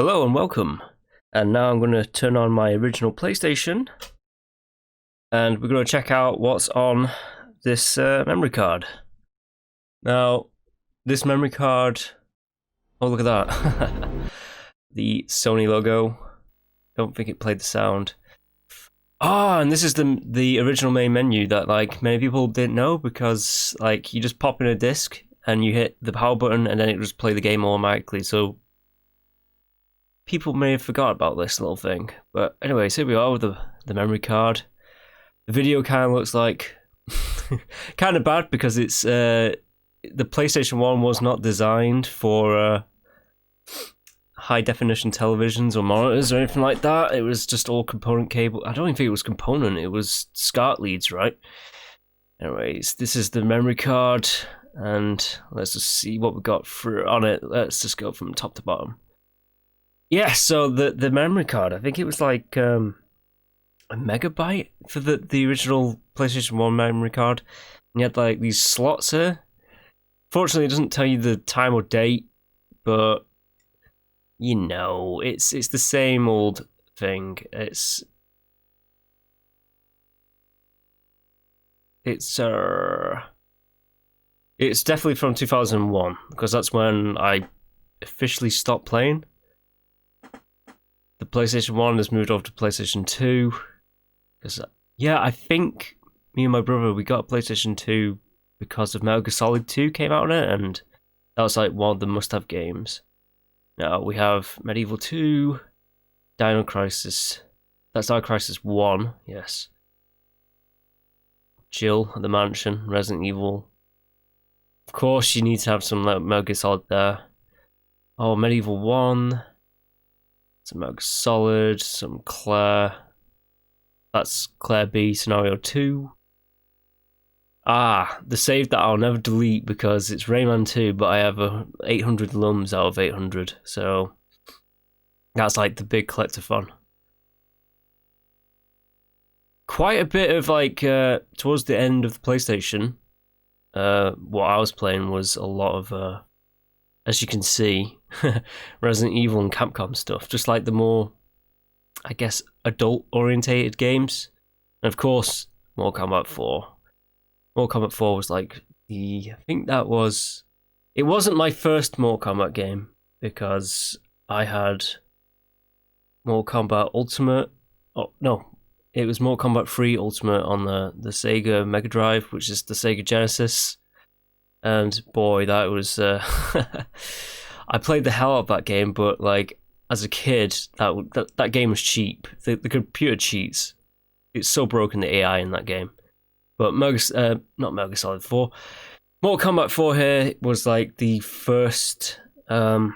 Hello and welcome. And now I'm going to turn on my original PlayStation and we're going to check out what's on this memory card. Now, this memory card, oh look at that. The Sony logo. Don't think it played the sound. And this is the original main menu that like many people didn't know, because like you just pop in a disc and you hit the power button and then it just play the game automatically. So people may have forgot about this little thing. But anyways, here we are with the memory card. The video kind of looks like kind of bad because it's the PlayStation 1 was not designed for high definition televisions or monitors or anything like that. It was just all component cable. I don't even think it was component, it was SCART leads, right? Anyways, this is the memory card and let's just see what we got on it. Let's just go from top to bottom. Yeah, so the memory card, I think it was like a megabyte for the original PlayStation 1 memory card. And you had like these slots here. Fortunately, it doesn't tell you the time or date, but you know, it's the same old thing. It's definitely from 2001 because that's when I officially stopped playing. The PlayStation 1 has moved over to PlayStation 2. Because, yeah, I think me and my brother, we got a PlayStation 2 because of Metal Gear Solid 2 came out on it, and that was like one of the must-have games. Now, we have Medieval 2, Dino Crisis. That's Dino Crisis 1, yes. Jill at the Mansion, Resident Evil. Of course, you need to have some Metal Gear Solid there. Oh, Medieval 1. Some Metal Gear Solid, some Claire. That's Claire B, Scenario 2. The save that I'll never delete because it's Rayman 2, but I have 800 lums out of 800, so that's like the big collector fun. Quite a bit of like, towards the end of the PlayStation, what I was playing was a lot of, as you can see, Resident Evil and Capcom stuff, just like the more, I guess, adult-orientated games. And of course, Mortal Kombat 4. Mortal Kombat 4 was like I think that was... It wasn't my first Mortal Kombat game, because I had Mortal Kombat Ultimate... Oh, no. It was Mortal Kombat 3 Ultimate on the Sega Mega Drive, which is the Sega Genesis. And boy, that was... I played the hell out of that game, but like as a kid, that game was cheap. The computer cheats. It's so broken, the AI in that game. But not Metal Gear Solid 4. Mortal Kombat 4 here was like the first. It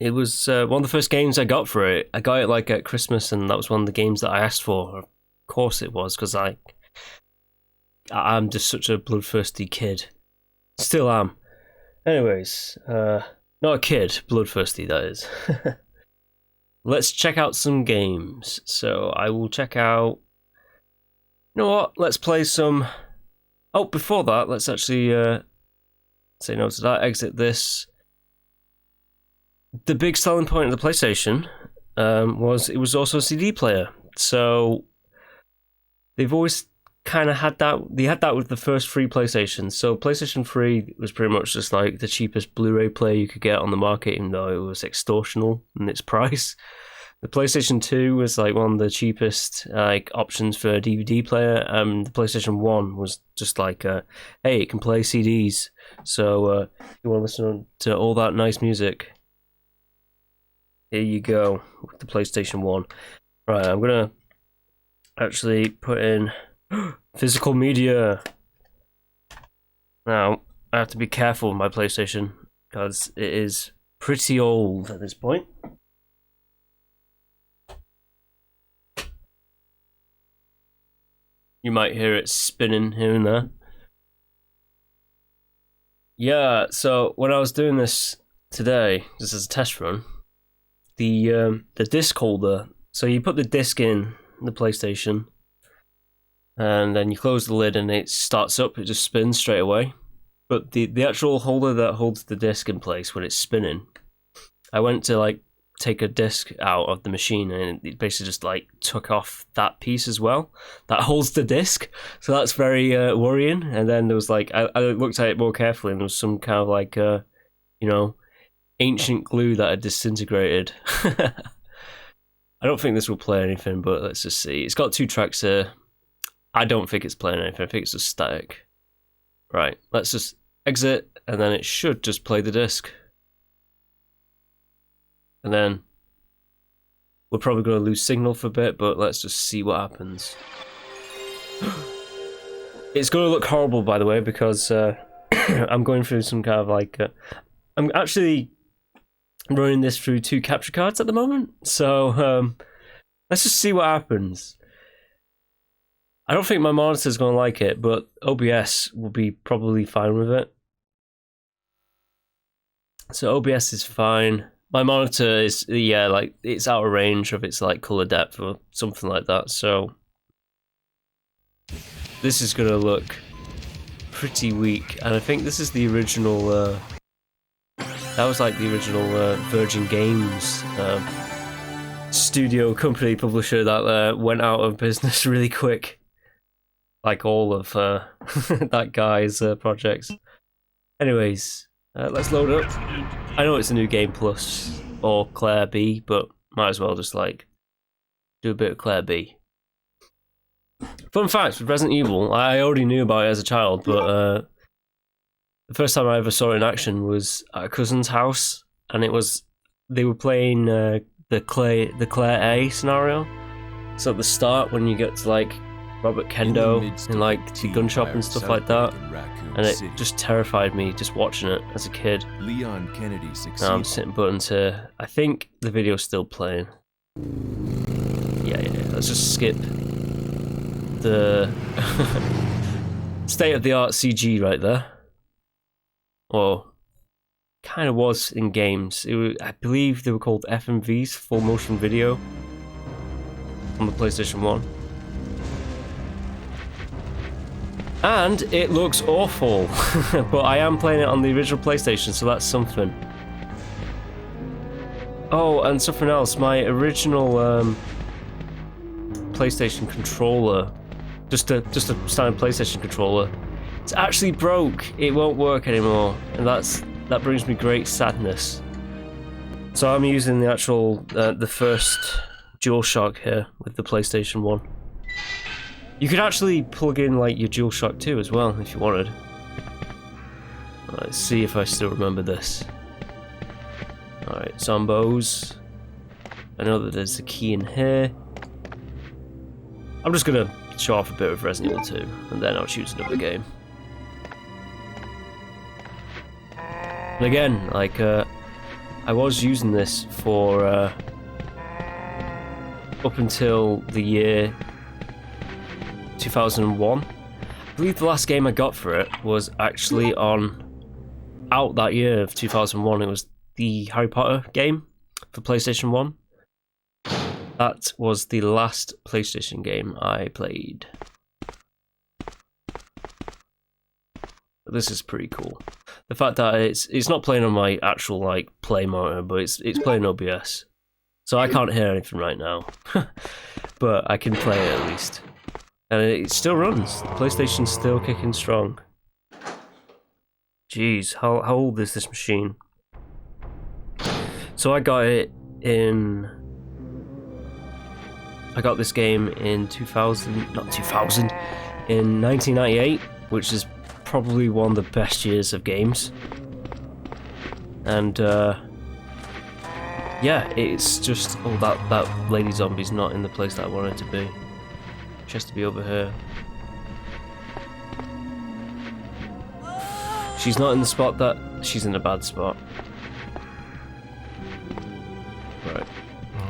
was one of the first games I got for it. I got it like at Christmas, and that was one of the games that I asked for. Of course, it was because I'm just such a bloodthirsty kid. Still am. Anyways, not a kid, bloodthirsty that is. Let's check out some games. So I will check out... You know what? Let's play some... Oh, before that, let's actually say no to that. Exit this. The big selling point of the PlayStation was it was also a CD player. So they've always kind of had that. They had that with the first three PlayStations. So PlayStation 3 was pretty much just like the cheapest Blu-ray player you could get on the market, even though it was extortional in its price. The PlayStation 2 was like one of the cheapest like options for a DVD player. The PlayStation 1 was just like, hey, it can play CDs. So if you want to listen to all that nice music, here you go with the PlayStation 1. Right, I'm gonna actually put in physical media. Now, I have to be careful with my PlayStation because it is pretty old at this point. You might hear it spinning here and there. Yeah, so when I was doing this today, just as a test run, the disc holder, so you put the disc in the PlayStation, and then you close the lid and it starts up, it just spins straight away. But the actual holder that holds the disc in place when it's spinning, I went to like take a disc out of the machine, and it basically just like took off that piece as well that holds the disc. So that's very worrying. And then there was like I looked at it more carefully, and there was some kind of like you know, ancient glue that had disintegrated. I don't think this will play anything, but let's just see. It's got 2 tracks here. I don't think it's playing anything. I think it's just static. Right, let's just exit, and then it should just play the disc. And then we're probably going to lose signal for a bit, but let's just see what happens. It's going to look horrible, by the way, because I'm going through some kind of like... I'm actually running this through 2 capture cards at the moment, so let's just see what happens. I don't think my monitor's going to like it, but OBS will be probably fine with it. So OBS is fine. My monitor is, yeah, like, it's out of range of its like color depth or something like that, so this is going to look pretty weak. And I think this is the original, that was like the original Virgin Games studio company publisher that went out of business really quick. Like all of that guy's projects. Anyways, let's load up. I know it's a new Game Plus or Claire B, but might as well just like do a bit of Claire B. Fun fact with Resident Evil, I already knew about it as a child, but the first time I ever saw it in action was at a cousin's house, and they were playing the Claire A scenario. So at the start, when you get to like Robert Kendo in like the gun shop and stuff like that, and it just terrified me just watching it as a kid. Leon Kennedy succeeded. Now I'm sitting buttons here. I think the video's still playing. Yeah. Let's just skip the state-of-the-art CG right there. Or kind of was in games. I believe they were called FMVs, full motion video, on the PlayStation 1. And it looks awful, but I am playing it on the original PlayStation, so that's something. Oh, and something else. My original PlayStation controller, just a standard PlayStation controller, it's actually broke. It won't work anymore, and that brings me great sadness. So I'm using the actual the first DualShock here with the PlayStation 1. You could actually plug in like your DualShock 2 as well if you wanted. Let's see if I still remember this. Alright, Zombos. I know that there's a key in here. I'm just gonna show off a bit of Resident Evil 2, and then I'll choose another game. And again, like, I was using this for up until the year 2001. I believe the last game I got for it was actually out that year of 2001. It was the Harry Potter game for PlayStation 1. That was the last PlayStation game I played. This is pretty cool. The fact that it's not playing on my actual like play monitor, but it's playing OBS. So I can't hear anything right now. But I can play it at least. And it still runs. The PlayStation's still kicking strong. Jeez, how old is this machine? So I got this game in 1998, which is probably one of the best years of games. And yeah, it's just, oh, that lady zombie's not in the place that I want her to be. She has to be over here. She's not in the spot that... She's in a bad spot. Right.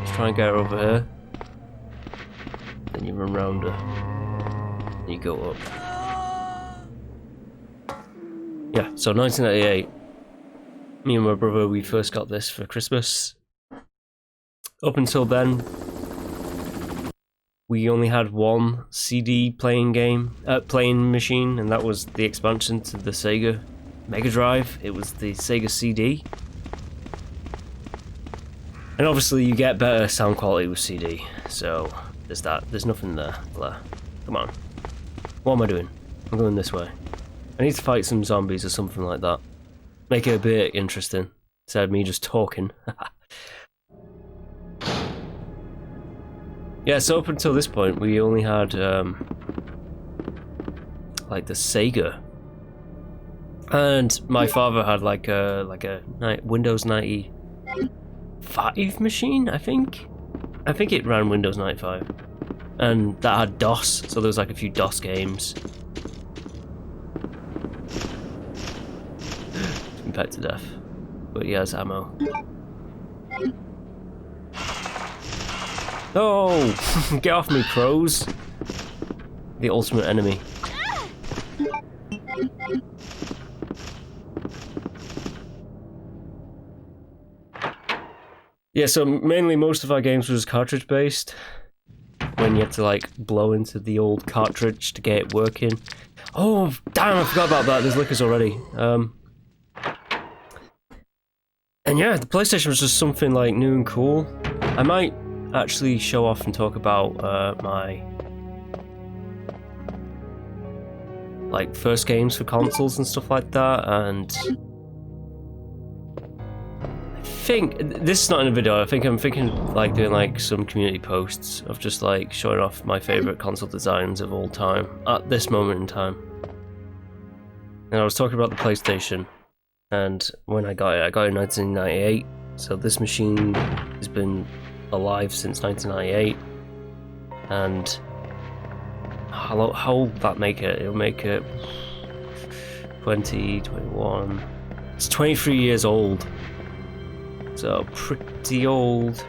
Let's try and get her over here. Then you run round her. And you go up. Yeah, so 1998. Me and my brother, we first got this for Christmas. Up until then, we only had one CD playing machine, and that was the expansion to the Sega Mega Drive. It was the Sega CD. And obviously you get better sound quality with CD, so there's that. There's nothing there, Blair. Come on. What am I doing? I'm going this way. I need to fight some zombies or something like that. Make it a bit interesting, instead of me just talking. Yeah, so up until this point, we only had, like the Sega. And my father had like a Windows 95 machine, I think. I think it ran Windows 95. And that had DOS, so there was like a few DOS games. Been pet to death. But he has ammo. Oh! Get off me, crows! The ultimate enemy. Yeah, so mainly most of our games was cartridge based. When you have to like blow into the old cartridge to get it working. Oh, damn, I forgot about that. There's liquors already. And yeah, the PlayStation was just something like new and cool. I might actually show off and talk about my like first games for consoles and stuff like that, and I think this is not in a video. I'm thinking like doing like some community posts of just like showing off my favorite console designs of all time at this moment in time. And I was talking about the PlayStation, and when I got it in 1998, so this machine has been alive since 1998, and how will that make it? It'll make it 2021. It's 23 years old, so pretty old.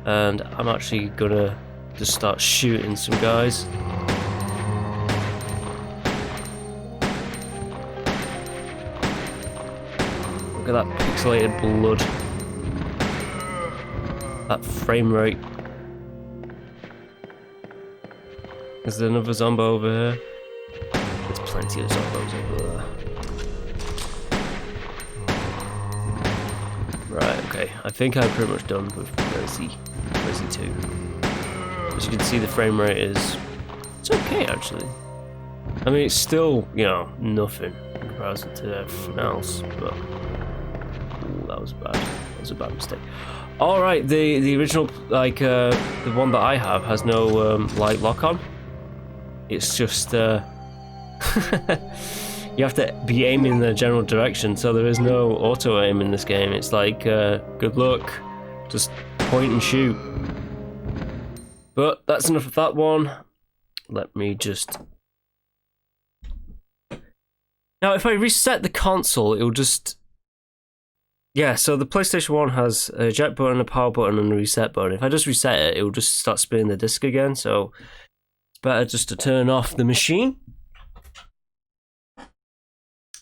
And I'm actually gonna just start shooting some guys. Look at that pixelated blood. That frame rate. Is there another zombie over here? There's plenty of zombos over there. Right, okay. I think I'm pretty much done with Resi 2. As you can see, the frame rate is... it's okay, actually. I mean, it's still, you know, nothing in comparison to everything else, but... ooh, that was bad. That was a bad mistake. Alright, the original, like, the one that I have has no, light lock-on. It's just, you have to be aiming in the general direction, so there is no auto-aim in this game. It's like, good luck, just point and shoot. But that's enough of that one. Let me just... now, if I reset the console, it'll just... yeah, so the PlayStation 1 has a eject button, a power button, and a reset button. If I just reset it, it will just start spinning the disc again, so it's better just to turn off the machine.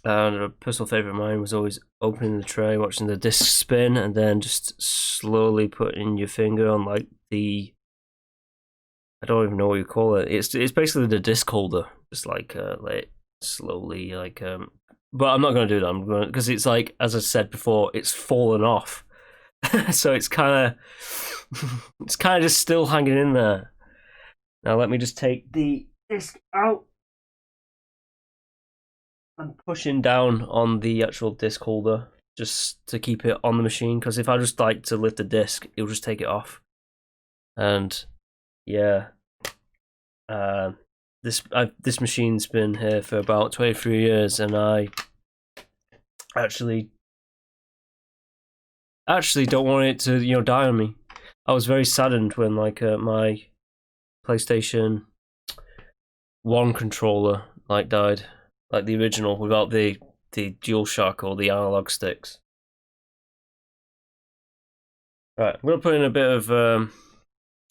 And a personal favourite of mine was always opening the tray, watching the disc spin, and then just slowly putting your finger on, like, the... I don't even know what you call it. It's basically the disc holder. Just, like slowly, like... but I'm not going to do that. I'm going because it's like, as I said before, it's fallen off. So it's kind of just still hanging in there. Now let me just take the disc out. I'm pushing down on the actual disc holder just to keep it on the machine, because if I just like to lift the disc, it'll just take it off. And yeah, this machine's been here for about 23 years, and I actually don't want it to, you know, die on me. I was very saddened when like my PlayStation 1 controller like died, like the original without the DualShock or the analog sticks. Right, I'm gonna put in a bit of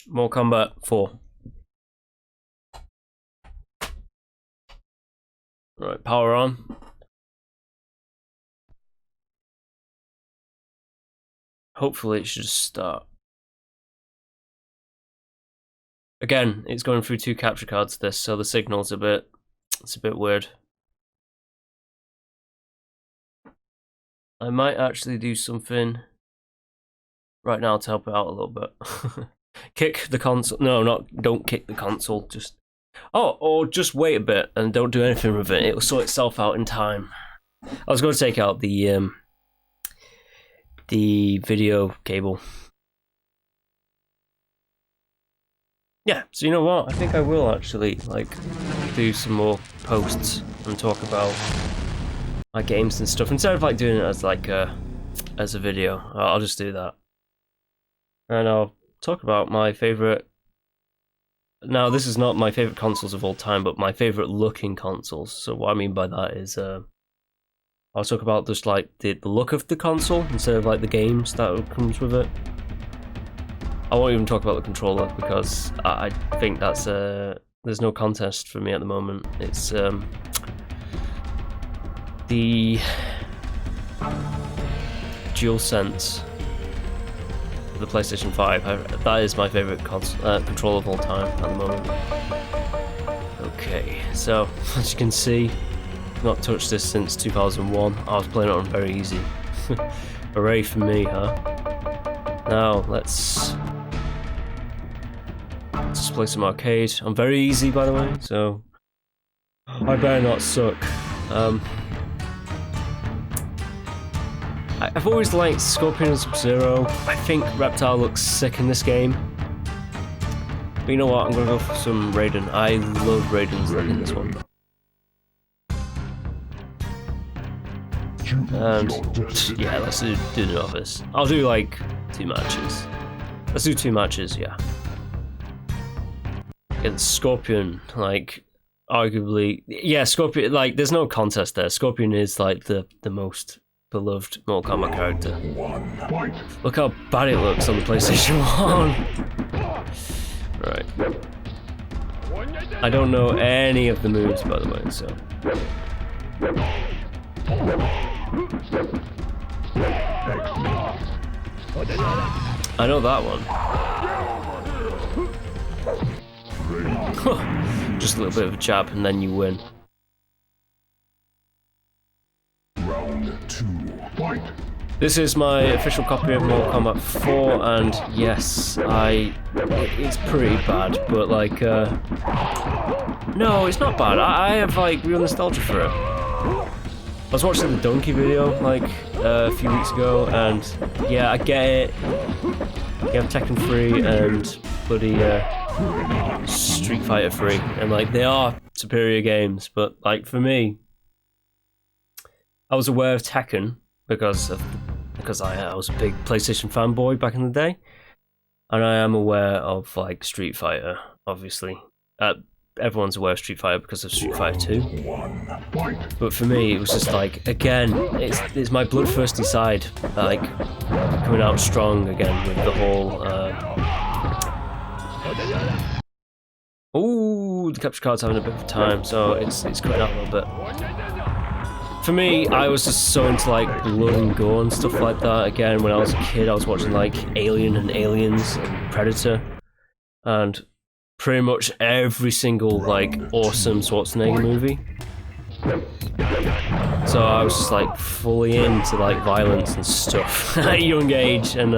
Mortal Kombat 4. Right, power on. Hopefully it should start. Again, it's going through 2 capture cards this, so the signal's it's a bit weird. I might actually do something right now to help it out a little bit. Kick the console. No, don't kick the console. Just or just wait a bit and don't do anything with it. It'll sort itself out in time. I was going to take out the video cable. Yeah, so you know what? I think I will actually like do some more posts and talk about my games and stuff instead of like doing it as like as a video. I'll just do that, and I'll talk about my favorite. Now, this is not my favorite consoles of all time, but my favorite looking consoles. So what I mean by that is, I'll talk about just like the look of the console instead of like the games that comes with it. I won't even talk about the controller because I think that's there's no contest for me at the moment. It's the DualSense, the PlayStation 5. That is my favorite controller of all time at the moment. Okay, so as you can see, I've not touched this since 2001. I was playing it on very easy. Hooray for me, huh? Now let's play some arcade. I'm very easy, by the way, so I better not suck. I've always liked Scorpion and Sub-Zero. I think Reptile looks sick in this game. But you know what? I'm gonna go for some Raiden. I love Raiden's look in this one. And yeah, let's do the novice. I'll do like 2 matches. Let's do 2 matches, yeah. Against Scorpion, like arguably, yeah, Scorpion. Like, there's no contest there. Scorpion is like the most beloved Mortal Kombat character. Look how bad it looks on the PlayStation 1. Right. I don't know any of the moves, by the way, so. I know that one. Just a little bit of a jab and then you win. Round 2, fight. This is my official copy of Mortal Kombat 4, and yes, it's pretty bad, but like, no, it's not bad. I have like real nostalgia for it. I was watching the Donkey video like a few weeks ago, and yeah, I get it. You have Tekken 3 and bloody Street Fighter 3, and like they are superior games, but like for me, I was aware of Tekken because I was a big PlayStation fanboy back in the day, and I am aware of like Street Fighter, obviously. Everyone's aware of Street Fighter because of Street Fighter 2. But for me, it was just like, again, it's my bloodthirsty side, like coming out strong again with the whole. Ooh, the capture card's having a bit of time, so it's cutting out a little bit. For me, I was just so into like blood and gore and stuff like that. Again, when I was a kid, I was watching like Alien and Aliens and Predator, and pretty much every single like awesome Schwarzenegger movie. So I was just like fully into like violence and stuff at a young age, and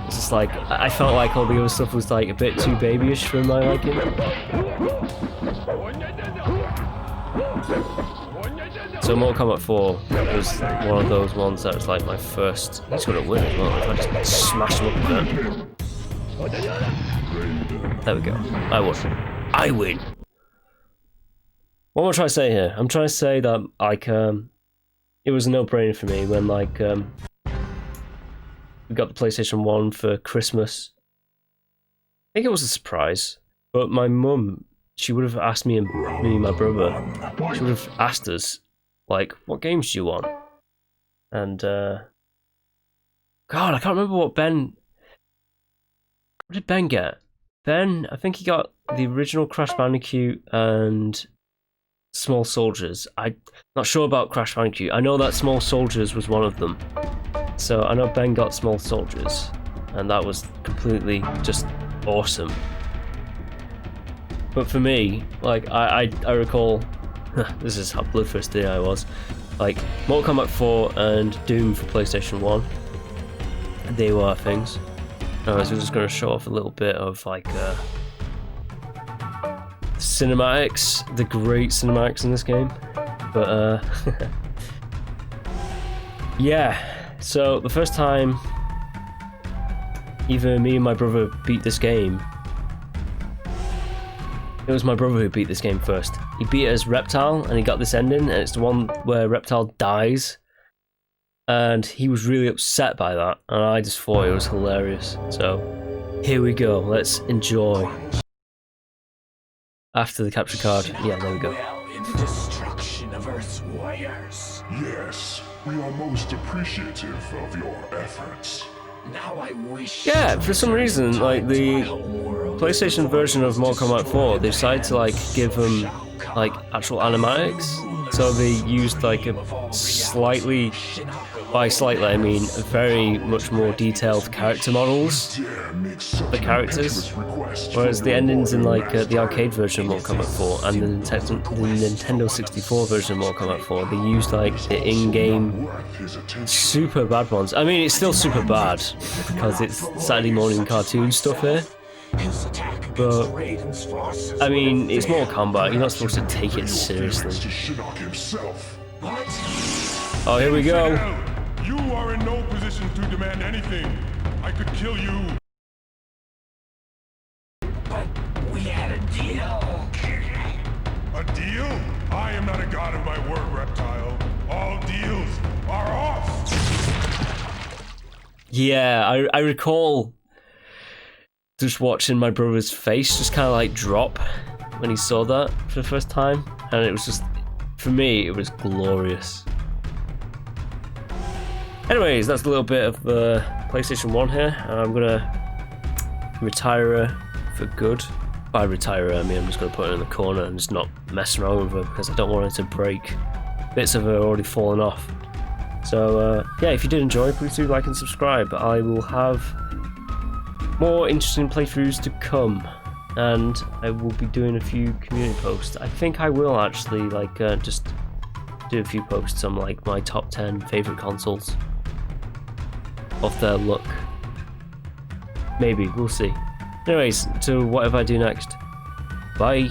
it's just like I felt like all the other stuff was like a bit too babyish for my liking. So Mortal Kombat 4 was one of those ones that was like my first. He's gonna win as well. If I just smash him up with that. There we go. I won. I win. What am I trying to say here? I'm trying to say that like it was a no-brainer for me when like we got the PlayStation 1 for Christmas. I think it was a surprise, but my mum, she would have asked me and my brother, she would have asked us like, what games do you want? And God, I can't remember what did Ben get? Ben, I think he got the original Crash Bandicoot and Small Soldiers. I'm not sure about Crash Bandicoot. I know that Small Soldiers was one of them. So I know Ben got Small Soldiers, and that was completely just awesome. But for me, like I recall, this is how bloodthirsty I was, like Mortal Kombat 4 and Doom for PlayStation 1. they were things. Anyways, we're just going to show off a little bit of like cinematics, the great cinematics in this game. But yeah, so the first time either me and my brother beat this game, it was my brother who beat this game first. He beat it as Reptile, and he got this ending, and it's the one where Reptile dies. And he was really upset by that, and I just thought it was hilarious. So, here we go, let's enjoy. After the capture card, yeah, there we go. In the destruction of Earth's warriors. Yes, we are most appreciative of your efforts. Now I wish. Yeah, for some reason, like the PlayStation version of Mortal Kombat 4, they decided to like give them like actual animatics. So they used like a slightly, by slightly I mean very much more detailed character models of the characters. Whereas the endings in like the arcade version of Mortal Kombat 4 and the Nintendo 64 version of Mortal Kombat 4, they used like the in-game super bad ones. I mean, it's still super bad because it's Saturday morning cartoon stuff here. But I mean, it's Mortal Kombat. You're not supposed to take it seriously. Oh, here we go. You are in no position to demand anything. I could kill you. But we had a deal. A deal? I am not a god of my word, Reptile. All deals are off. Yeah, I recall just watching my brother's face just kind of like drop when he saw that for the first time, and it was just, for me, it was glorious. Anyways, that's a little bit of the PlayStation 1 here, and I'm gonna retire her for good. By retire her, I mean I'm just gonna put her in the corner and just not mess around with her because I don't want her to break. Bits of her already fallen off. So yeah, if you did enjoy, please do like and subscribe. I will have more interesting playthroughs to come, and I will be doing a few community posts. I think I will actually like just do a few posts on like my top 10 favorite consoles of their look. Maybe, we'll see. Anyways, to whatever I do next. Bye.